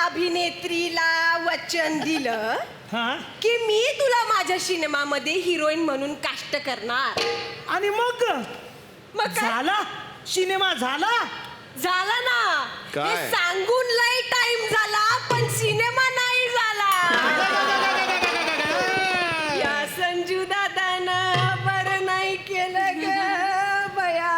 अभिनेत्रीला वचन दिलं हा की मी तुला माझ्या सिनेमामध्ये हिरोईन म्हणून कास्ट करणार. आणि मग मग काय? झाला सिनेमा झाला. झाला ना. काय? हे सांगून लय टाइम झाला पण सिनेमा नाही झाला. या संजू दादानं बरं नाही केलं ग बया.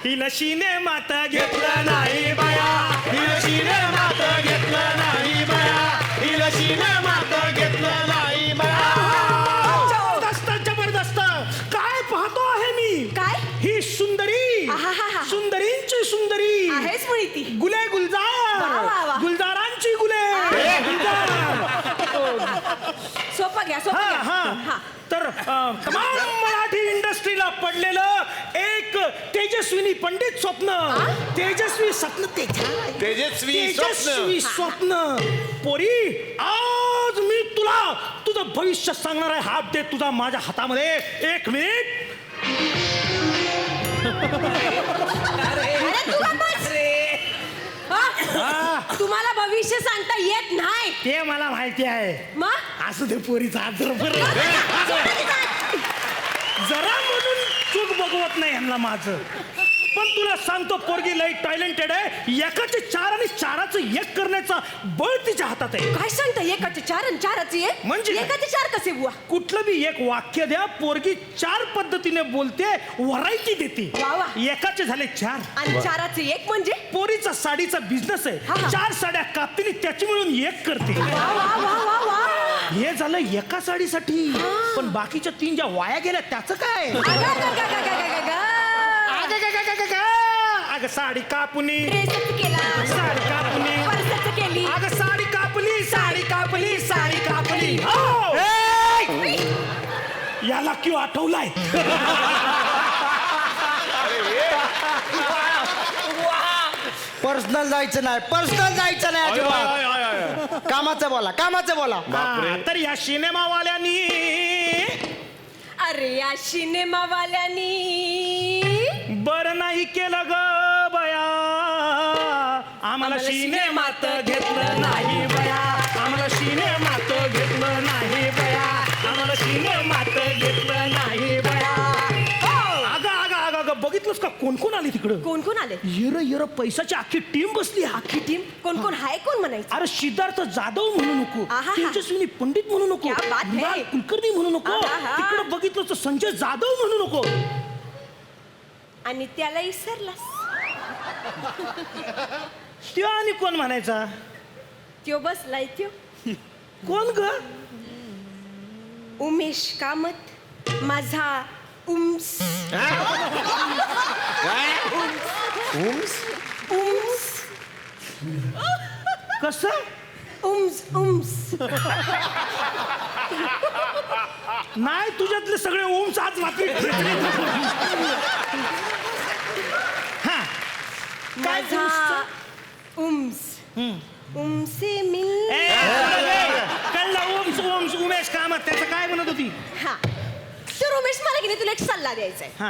हिला सिनेमात घेतलं नाही बाया, हिला सिनेमात घेतलं नाही बाया, हिला सिनेमात घेतलं नाही बाया. जबरदस्त जबरदस्त. काय पाहतो आहे मी? काय? ही सुंदरी आहाहाहा. सुंदरींची सुंदरी आहेच मुळी ती. गुले गुलजार वा, वा, वा. गुलजारांची गुले गुलजार. सोपं घ्या सोपं हा घ्या. हा हा. तर तमाम मराठी इंडस्ट्रीला पडलेलं एक तेजस्विनी पंडित स्वप्न, तेजस्वी स्वप्न, तेजस्वी स्वप्न. पोरी, आज मी तुला तुझं भविष्य सांगणार आहे. हात दे तुझा माझ्या हातामध्ये. 1 मिनिट. अरे तू का बस? हा? तुम्हाला भविष्य सांगता येत नाही. ते मला माहिती आहे. मग असू दे पोरीचा हात जरा म्हणून चूक बघवत नाही यांना माझं. पण तुला सांगतो पोरगी लई टॅलेंटेड आहे. एकाचे 4 आणि 4चं 1 करण्याचा बळ तिच्या हातात आहे. काय सांगता? एकाचे 4 आणि 4चे 1 म्हणजे काय? एकाचे 4 कसे बुवा? कुठलं बी एक वाक्य द्या, पोरगी 4 पद्धतीने बोलते, व्हरायटी देते. वा वा. एकाचे झाले 4 आणि 4चे 1 म्हणजे? पोरीचा साडीचा बिझनेस आहे. हा, हा. 4 साड्या कापतील, त्याची मिळून 1 करते. वा वा वा वा वा. हे झालं एका साडीसाठी. पण बाकीच्या 3 ज्या वाया गेल्या त्याचं काय? अगं साडी कापुनी, ड्रेसच केला, साडी कापुनी, पर्सच केली. अगं साडी कापली, साडी कापली, साडी कापली. याला क्यों आठवलाय? पर्सनल जायचं नाही, पर्सनल जायचं नाही अजिबात. कामाचं बोला, कामाचं बोला. तर या सिनेमावाल्यांनी, अरे या सिनेमावाल्यांनी बरं नाही केलं ग बया. आम्हाला सिनेमात घेतलं नाही बया, आम्हाला सिनेमात घेतलं नाही बया, आम्हाला सिनेमात घेतलं नाही बया. अगं अगं अगं अगं बघितलंस का कोण कोण आली तिकडं? कोण कोण आले? येर पैशाची अख्खी टीम बसली. अख्खी टीम? कोण कोण हाय? कोण म्हणायचं? अरे सिद्धार्थ जाधव म्हणू नको, आहा. तेजस्विनी पंडित म्हणू नको, क्या बात है. मृणाल कुलकर्णी म्हणू नको, आहा. तिकडं बघितलं तर संजय जाधव म्हणू नको. आणि त्याला विसरलास? त्यो आणि कोण म्हणायचा? त्यो बसलाय त्यो. कोण ग? उमेश कामत, माझा उम्स. उम्स कसं? उम्स उम्स. नाही, तुझ्यातले सगळे ओम्स आज वापी. हा काय माझा उम्स उमसे मिल. कळलं? ओम्स ओम्स उमेश कामत. त्याचं काय म्हणत होती? हा तर उमेश, मला की नाही तुला एक सल्ला द्यायचा आहे. हा.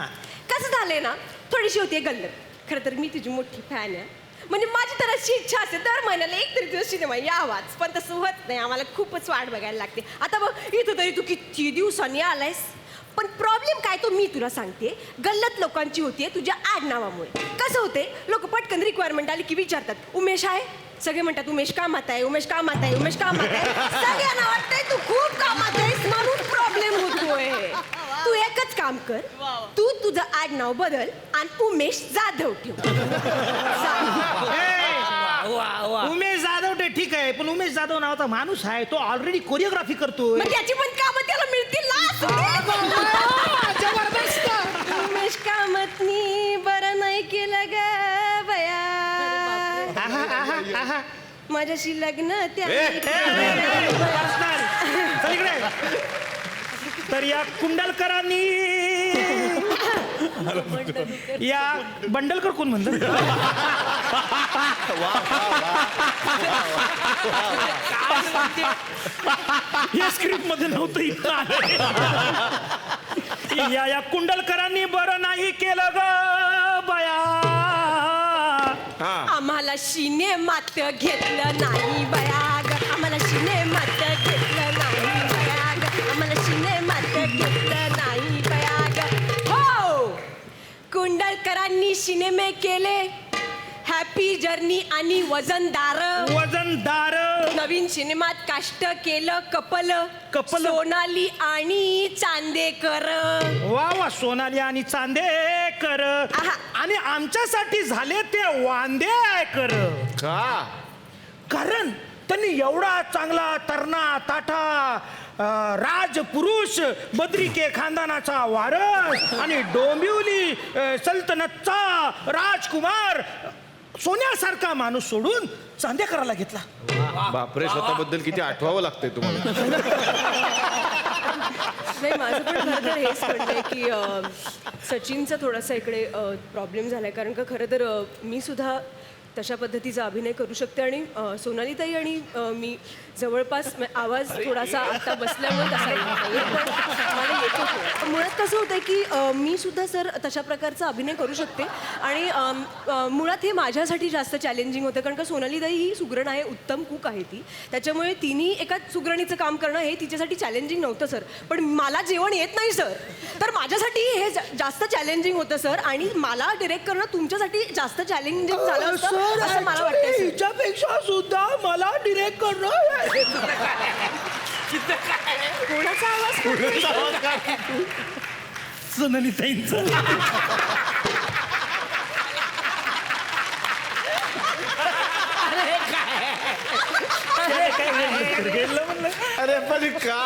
कसं झालंय ना, थोडीशी होती गल्लत. खरं तर मी तुझी मोठी फॅन आहे. म्हणजे माझी तर अशी इच्छा असते दर महिन्याला एक तरी तुझा सिनेमा यावाच. पण तसं होत नाही. आम्हाला खूपच वाट बघायला लागते. आता बघ, इथं तरी तू किती दिवसांनी आलायस. पण प्रॉब्लेम काय तो मी तुला सांगते. गल्लत लोकांची होतीये तुझ्या आडनावामुळे. कसं होते, लोक पटकन रिक्वायरमेंट आली की विचारतात, उमेश आहे? सगळे म्हणतात उमेश कामात आहे, उमेश कामात आहे, उमेश कामात आहे. सगळ्यांना वाटतंय तू खूप कामात आहेस म्हणून प्रॉब्लेम होतोय. तू एकच काम कर, तू तुझं आडनाव बदल आणि उमेश जाधव ठेव. उमेश जाधव ते ठीक आहे, पण उमेश जाधव नावाचा माणूस आहे, तो ऑलरेडी कोरिओग्राफी करतोय. मग त्याची पण कामं त्याला मिळतील ना. जबरदस्त. उमेश कामतनी बरं नाही केलं ग बया. माझ्याशी लग्न त्या. तर या कुंडलकरांनी, या बंडलकर कोण म्हणतात? या स्क्रिप्ट मध्ये नव्हतं इथं आलं. या कुंडलकरांनी बरं नाही केलं ग बया. आम्हाला सिनेमात घेतलं नाही बयाग, आम्हाला सिनेमात घेतलं नाही बयाग, आम्हाला सिनेमात घेतलं नाही बयाग. हो, कुंडलकरांनी सिनेमे केले हॅपी जर्नी आणि वजनदार. वजनदार. नवीन सिनेमात काष्ट केलं कपल कपल. सोनाली आणि चांदेकर. वा वा, सोनाली आणि चांदेकर. आहा. आणि आमच्यासाठी झाले ते वांदेकर. का? कारण त्यांनी एवढा चांगला तरणा ताठा राजपुरुष बद्रिके खानदानाचा वारस आणि डोंबिवली सल्तनतचा राजकुमार सोन्यासारखा माणूस सोडून चांदेकराला घेतला. बापरे, स्वतःबद्दल किती आठवावं लागतंय तुम्हाला. नाही, माझं पण खरं तर हेच म्हणणं आहे की सचिनचा थोडासा इकडे प्रॉब्लेम झालाय. कारण का खरं तर मी सुद्धा तशा पद्धतीचा अभिनय करू शकते आणि सोनालीताई आणि मी जवळपास आवाज थोडासा आता बसल्यामुळे तसा येत नाहीये, पण मला येतो थोडा. मुळात कसं होतं की मी सुद्धा सर तशा प्रकारचा अभिनय करू शकते आणि मुळात हे माझ्यासाठी जास्त चॅलेंजिंग होतं. कारण का सोनालीताई ही सुगरण आहे, उत्तम कुक आहे ती, त्याच्यामुळे तिने एका सुगरणीचं काम करणं हे तिच्यासाठी चॅलेंजिंग नव्हतं सर. पण मला जेवण येत नाही सर, तर माझ्यासाठी हे जास्त चॅलेंजिंग होतं सर. आणि मला डिरेक्ट करणं तुमच्यासाठी जास्त चॅलेंजिंग झालं असतं असं मला वाटतं सर. हिच्यापेक्षा सुद्धा मला डिरेक्ट करणं. कोणाचा आवाज? सोनालीताईंचा. अरे पण का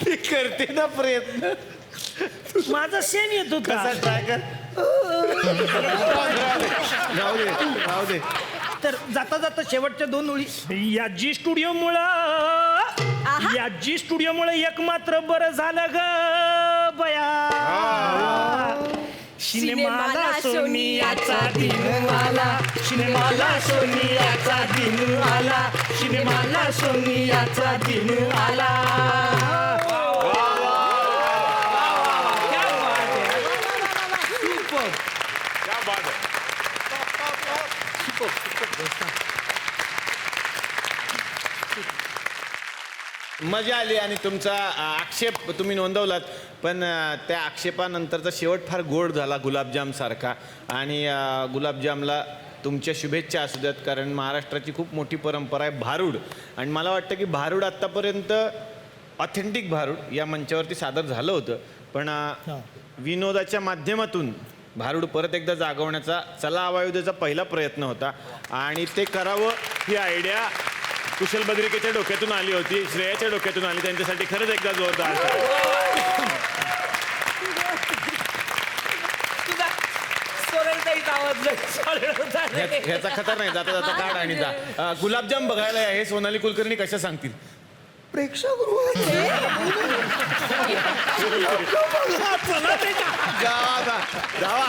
ती करते ना प्रयत्न. माझा सेम येत होता. ट्राय कर. राहू दे राहू दे. तर जाता जाता शेवटच्या 2 ओळी. याजी स्टुडिओमुळे एक मात्र बरं झालं ग बया. सिनेमाला सोनियाचा दिन आला, सिनेमाला सोनियाचा दिन आला, सिनेमाला सोनियाचा दिन आला. मजा आली आणि तुमचा आक्षेप तुम्ही नोंदवलात, पण त्या आक्षेपानंतरचा शेवट फार गोड झाला, गुलाबजाम सारखा. आणि गुलाबजामला तुमच्या शुभेच्छा असू द्यात, कारण महाराष्ट्राची खूप मोठी परंपरा आहे भारूड. आणि मला वाटतं की भारूड आत्तापर्यंत ऑथेंटिक भारूड या मंचावरती सादर झालं होतं, पण विनोदाच्या माध्यमातून भारूड परत एकदा जागवण्याचा चला आवायुधाचा पहिला प्रयत्न होता. आणि ते करावं ही आयडिया कुशल बद्रिकेच्या डोक्यातून आली होती, श्रेयाच्या डोक्यातून आली. त्यांच्यासाठी खरंच एकदा जोरदार. ह्याचा खतर नाही, जाता जाता काढ आणि जा. गुलाबजाम बघायला या, हे सोनाली कुलकर्णी कशा सांगतील. चला ते का? जावा.